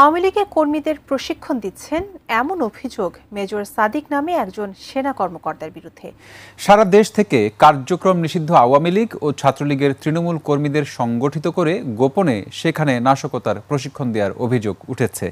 আওয়ামী লীগের কর্মীদের প্রশিক্ষণ দিচ্ছেন এমন অভিযোগ মেজর সাদিক নামে একজন সেনা কর্মকর্তার বিরুদ্ধে। সারা দেশ থেকে কার্যক্রম নিষিদ্ধ আওয়ামী লীগ ও ছাত্রলীগের তৃণমূল কর্মীদের সংগঠিত করে গোপনে সেখানে নাশকতার প্রশিক্ষণ দেওয়ার অভিযোগ উঠেছে।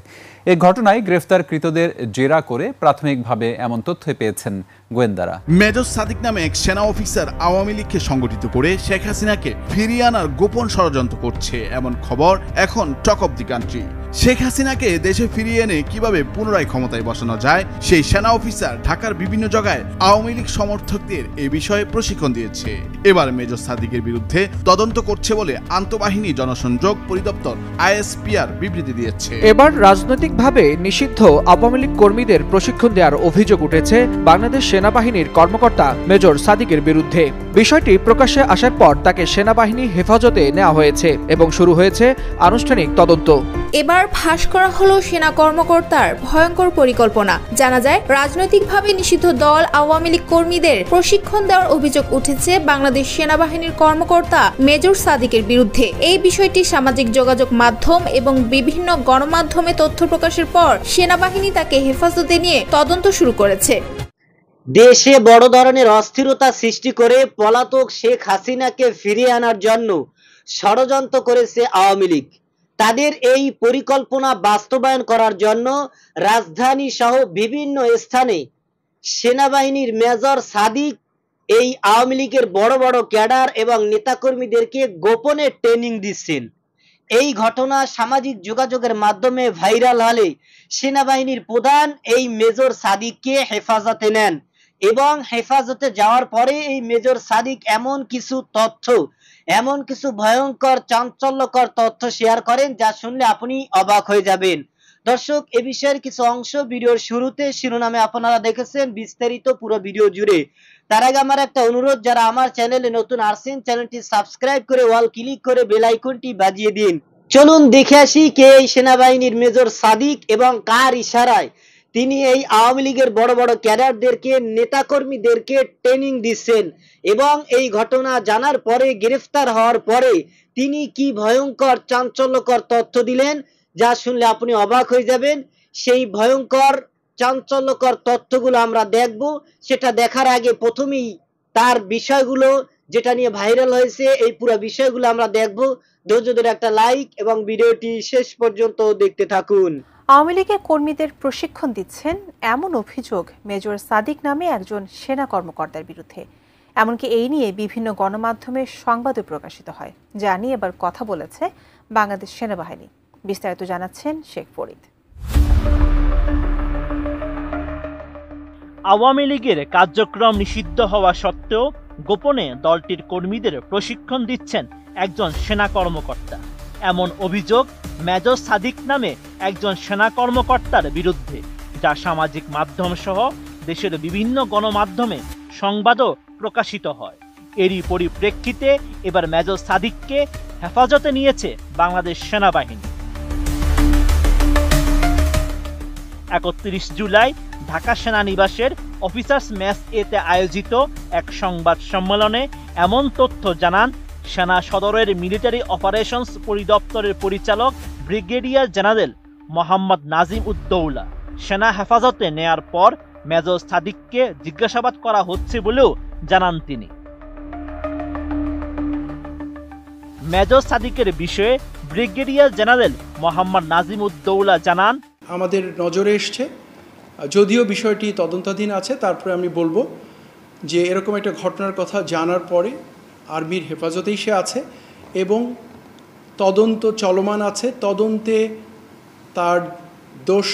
এই ঘটনায় গ্রেফতারকৃতদের জেরা করে প্রাথমিকভাবে এমন তথ্য পেয়েছেন গোয়েন্দারা। মেজর সাদিক নামে এক সেনা অফিসার আওয়ামী লীগকে সংগঠিত করে শেখ হাসিনাকে ফিরিয়ে আনার গোপন ষড়যন্ত্র করছে এমন খবর এখন talk of the country. Sheikh হাসিনাকে দেশে ফিরিয়ে এনে কিভাবে পুনরায় ক্ষমতায় বসানো যায় সেই সেনা অফিসার ঢাকার বিভিন্ন জায়গায় আওয়ামী লীগ সমর্থকদের এ বিষয়ে প্রশিক্ষণ দিয়েছে। এবার মেজর সাদিকের বিরুদ্ধে তদন্ত করছে বলে আন্তঃবাহিনী জনসংযোগ পরিদপ্তর আইএসপিআর বিবৃতি দিয়েছে। এবার রাজনৈতিকভাবে নিষিদ্ধ আওয়ামী লীগ কর্মীদের প্রশিক্ষণ দেওয়ার অভিযোগ উঠেছে বাংলাদেশ সেনাবাহিনীর কর্মকর্তা মেজর সাদিকের বিরুদ্ধে। বিষয়টি প্রকাশ্যে আসার পর তাকে সেনাবাহিনী হেফাজতে নেওয়া হয়েছে এবং শুরু হয়েছে আনুষ্ঠানিক তদন্ত। এবার ফাঁস করা হলো সেনা কর্মকর্তার ভয়ঙ্কর পরিকল্পনা। জানা যায়, রাজনৈতিকভাবে নিষিদ্ধ দল আওয়ামী লীগ কর্মীদের প্রশিক্ষণ দেওয়ার অভিযোগ উঠেছে বাংলাদেশ সেনাবাহিনীর কর্মকর্তা মেজর সাদিকের বিরুদ্ধে। এই বিষয়টি সামাজিক যোগাযোগ মাধ্যম এবং বিভিন্ন গণমাধ্যমে তথ্য প্রকাশের পর সেনাবাহিনী তাকে হেফাজতে নিয়ে তদন্ত শুরু করেছে। দেশে বড় ধরনের অস্থিরতা সৃষ্টি করে পলাতক শেখ হাসিনাকে ফিরিয়ে আনার জন্য ষড়যন্ত্র করেছে আওয়ামী লীগ। তাদের এই পরিকল্পনা বাস্তবায়ন করার জন্য রাজধানী সহ বিভিন্ন স্থানে সেনাবাহিনীর মেজর সাদিক এই আওয়ামী লীগের বড় বড় ক্যাডার এবং নেতাকর্মীদেরকে গোপনে ট্রেনিং দিচ্ছেন। এই ঘটনা সামাজিক যোগাযোগের মাধ্যমে ভাইরাল হলে সেনাবাহিনীর প্রধান এই মেজর সাদিককে হেফাজতে নেন এবং হেফাজতে যাওয়ার পরে এই মেজর সাদিক এমন কিছু ভয়ঙ্কর চাঞ্চল্যকর তথ্য শেয়ার করেন যা শুনলে আপনি অবাক হয়ে যাবেন। দর্শক, এ বিষয়ের কিছু অংশ ভিডিওর শুরুতে শিরোনামে আপনারা দেখেছেন, বিস্তারিত পুরো ভিডিও জুড়ে। তার আগে আমার একটা অনুরোধ, যারা আমার চ্যানেলে নতুন আসছেন চ্যানেলটি সাবস্ক্রাইব করে অল ক্লিক করে বেল আইকনটি বাজিয়ে দিন। চলুন দেখে আসি কে এই সেনাবাহিনীর মেজর সাদিক এবং কার ইশারায় তিনি এই আওয়ামী লীগের বড় বড় ক্যাডারদেরকে নেতাকর্মীদেরকে ট্রেনিং দিচ্ছেন এবং এই ঘটনা জানার পরে গ্রেফতার হওয়ার পরে তিনি কি ভয়ঙ্কর চাঞ্চল্যকর তথ্য দিলেন যা শুনলে আপনি অবাক হয়ে যাবেন। সেই ভয়ঙ্কর চাঞ্চল্যকর তথ্যগুলো আমরা দেখব। সেটা দেখার আগে প্রথমেই তার বিষয়গুলো যেটা নিয়ে ভাইরাল হয়েছে এই পুরো বিষয়গুলো আমরা দেখব। ধৈর্য ধরে একটা লাইক এবং ভিডিওটি শেষ পর্যন্ত দেখতে থাকুন। আওয়ামী লীগের কর্মীদের প্রশিক্ষণ দিচ্ছেন এমন অভিযোগ মেজর সাদিক নামে একজন সেনা কর্মকর্তার বিরুদ্ধে। এমনকি এই নিয়ে বিভিন্ন গণমাধ্যমে সংবাদও প্রকাশিত হয়, যা নিয়ে এবার কথা বলেছে বাংলাদেশ সেনাবাহিনী। বিস্তারিত জানাচ্ছেন শেখ ফরিদ। আওয়ামী লীগের কার্যক্রম নিষিদ্ধ হওয়া সত্ত্বেও গোপনে দলটির কর্মীদের প্রশিক্ষণ দিচ্ছেন একজন সেনা কর্মকর্তা। এমন অভিযোগ মেজর সাদিক নামে একজন সেনা কর্মকর্তার বিরুদ্ধে, যা সামাজিক মাধ্যম সহ দেশের বিভিন্ন গণমাধ্যমে সংবাদও প্রকাশিত হয়। এরই পরিপ্রেক্ষিতে এবার মেজর সাদিককে হেফাজতে নিয়েছে বাংলাদেশ সেনাবাহিনী। 31 জুলাই ঢাকা সেনানিবাসের অফিসার্স মেস এতে আয়োজিত এক সংবাদ সম্মেলনে এমন তথ্য জানান সেনা সদরের মিলিটারি অপারেশনস পরিদপ্তরের পরিচালক ব্রিগেডিয়ার জেনারেল মোহাম্মদ নাজিম উদ্দৌলা। সেনা হেফাজতে নেয়ার পর মেজর সাদিককে জিজ্ঞাসাবাদ করা হচ্ছে বলেও জানান তিনি। মেজর সাদিকের বিষয়ে ব্রিগেডিয়ার জেনারেল মোহাম্মদ নাজিম উদ্দৌলা জানান, আমাদের নজরে এসছে, যদিও বিষয়টি তদন্তাধীন আছে, তারপরে আমি বলবো যে এরকম একটা ঘটনার কথা জানার পরে আর্মির হেফাজতেই সে আছে এবং তদন্ত চলমান আছে। তদন্তে তার দোষ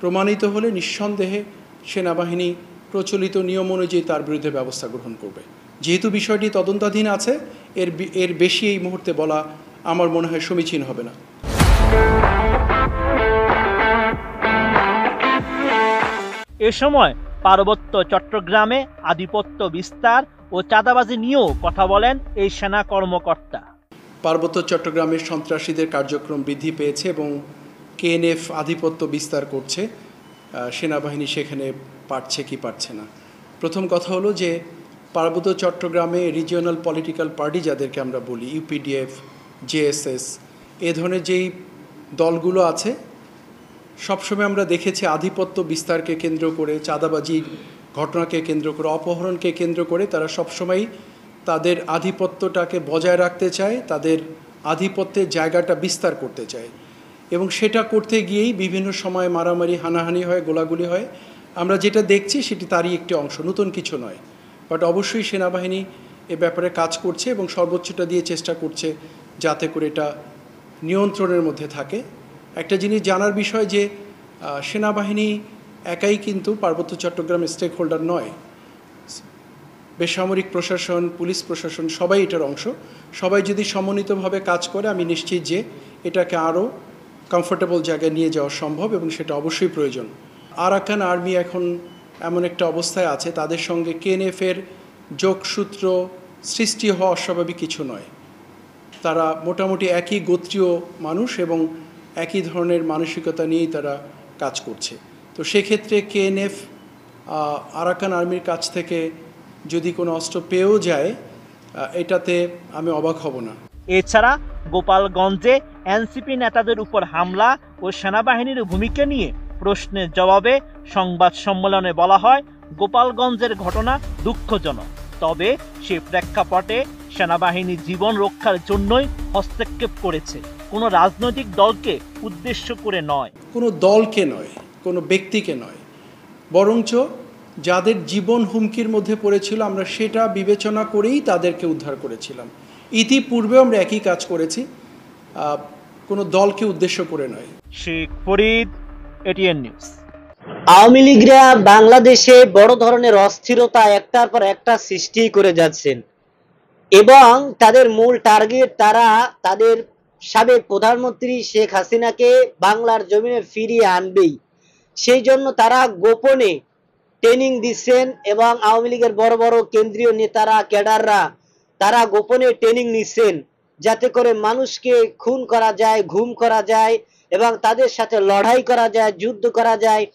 প্রমাণিত হলে নিঃসন্দেহে সেনাবাহিনী প্রচলিত নিয়ম অনুযায়ী তার বিরুদ্ধে ব্যবস্থা গ্রহণ করবে। যেহেতু বিষয়টি তদন্তাধীন আছে, এর বেশি এই মুহূর্তে বলা আমার মনে হয় সমীচীন হবে না। এ সময় পার্বত্য চট্টগ্রামে আধিপত্য বিস্তার ও চাঁদাবাজি নিয়েও কথা বলেন এই সেনা কর্মকর্তা। পার্বত্য চট্টগ্রামের সন্ত্রাসীদের কার্যক্রম বৃদ্ধি পেয়েছে এবং কেএনএফ আধিপত্য বিস্তার করছে। সেনাবাহিনী সেখানে পারছে কি পারছে না। প্রথম কথা হলো যে পার্বত্য চট্টগ্রামে রিজিওনাল পলিটিক্যাল পার্টি যাদেরকে আমরা বলি, ইউপিডিএফ, জেএসএস, এ ধরনের যেই দলগুলো আছে সবসময় আমরা দেখেছি আধিপত্য বিস্তারকে কেন্দ্র করে, চাঁদাবাজির ঘটনাকে কেন্দ্র করে, অপহরণকে কেন্দ্র করে তারা সবসময় তাদের আধিপত্যটাকে বজায় রাখতে চায়, তাদের আধিপত্যের জায়গাটা বিস্তার করতে চায় এবং সেটা করতে গিয়েই বিভিন্ন সময় মারামারি, হানাহানি হয়, গোলাগুলি হয়। আমরা যেটা দেখছি সেটি তারই একটি অংশ, নতুন কিছু নয়। বাট অবশ্যই সেনাবাহিনী এ ব্যাপারে কাজ করছে এবং সর্বোচ্চটা দিয়ে চেষ্টা করছে যাতে করে এটা নিয়ন্ত্রণের মধ্যে থাকে। একটা জিনিস জানার বিষয় যে সেনাবাহিনী একাই কিন্তু পার্বত্য চট্টগ্রাম স্টেক হোল্ডার নয়। বেসামরিক প্রশাসন, পুলিশ প্রশাসন সবাই এটার অংশ। সবাই যদি সমন্বিতভাবে কাজ করে আমি নিশ্চিত যে এটাকে আরও কমফোর্টেবল জায়গায় নিয়ে যাওয়া সম্ভব এবং সেটা অবশ্যই প্রয়োজন। আরাকান আর্মি এখন এমন একটা অবস্থায় আছে, তাদের সঙ্গে কেএনএফের যোগসূত্র সৃষ্টি হওয়া অস্বাভাবিক কিছু নয়। তারা মোটামুটি একই গোত্রীয় মানুষ এবং একই ধরনের মানসিকতা নিয়েই তারা কাজ করছে। তো সেক্ষেত্রে কেএনএফ আরাকান আর্মির কাছ থেকে যদি কোনো অস্ত্র পেয়েও যায় এটাতে আমি অবাক হব না। এছাড়া গোপালগঞ্জে এনসিপি নেতাদের উপর হামলা ও সেনাবাহিনীর ভূমিকা নিয়ে প্রশ্নের জবাবে সংবাদ সম্মেলনে বলা হয়, গোপালগঞ্জের ঘটনা দুঃখজনক, তবে সে প্রেক্ষাপটে সেনাবাহিনী জীবন রক্ষার জন্যই হস্তক্ষেপ করেছে, কোনো রাজনৈতিক দলকে উদ্দেশ্য করে নয়। কোনো দলকে নয়, কোনো ব্যক্তিকে নয়, বরঞ্চ যাদের জীবন হুমকির মধ্যে পড়েছিল আমরা সেটা বিবেচনা করেই তাদেরকে উদ্ধার করেছিলাম। ইতিপূর্বে আমরা একই কাজ করেছি, কোনো দলকে উদ্দেশ্য করে নয়। Sheikh Farid, ATN news. আওয়ামী লীগরা বাংলাদেশে বড় ধরনের অস্থিরতা একটার পর একটা সৃষ্টি করে যাচ্ছেন এবং তাদের মূল টার্গেট তারা তাদের সাবেক প্রধানমন্ত্রী শেখ হাসিনাকে বাংলার জমিনে ফিরিয়ে আনবেই। সেই জন্য তারা গোপনে ট্রেনিং দিচ্ছেন এবং আওয়ামী লীগের বড় বড় কেন্দ্রীয় নেতারা, ক্যাডাররা তারা গোপনে ট্রেনিং নিচ্ছেন যাতে করে মানুষকে খুন করা যায়, গুম করা যায় এবং তাদের সাথে লড়াই করা যায়, যুদ্ধ করা যায়।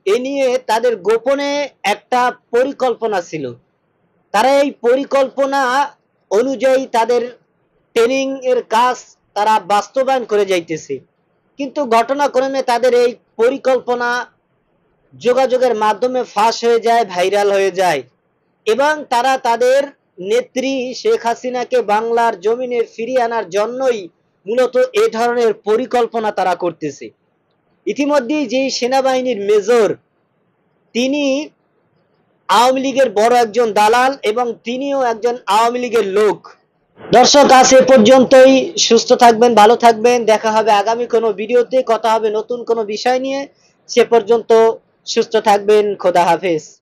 এ নিয়ে তাদের গোপনে একটা পরিকল্পনা ছিল। তারা এই পরিকল্পনা অনুযায়ী তাদের ট্রেনিং এর কাজ তারা বাস্তবায়ন করে যাইতেছে, কিন্তু ঘটনাক্রমে তাদের এই পরিকল্পনা যোগাযোগের মাধ্যমে ফাঁস হয়ে যায়, ভাইরাল হয়ে যায় এবং তারা তাদের নেত্রী শেখ হাসিনাকে বাংলার জমিনে ফিরিয়ে আনার জন্যই মূলত এ ধরনের পরিকল্পনা তারা করতেছে। ইতিমধ্যেই যে সেনাবাহিনীর মেজর, তিনি আওয়ামী লীগের বড় একজন দালাল এবং তিনিও একজন আওয়ামী লীগের লোক। দর্শক, আজ এ পর্যন্তই। সুস্থ থাকবেন, ভালো থাকবেন। দেখা হবে আগামী কোনো ভিডিওতে, কথা হবে নতুন কোনো বিষয় নিয়ে। সে পর্যন্ত সুস্থ থাকবেন। খোদা হাফেজ।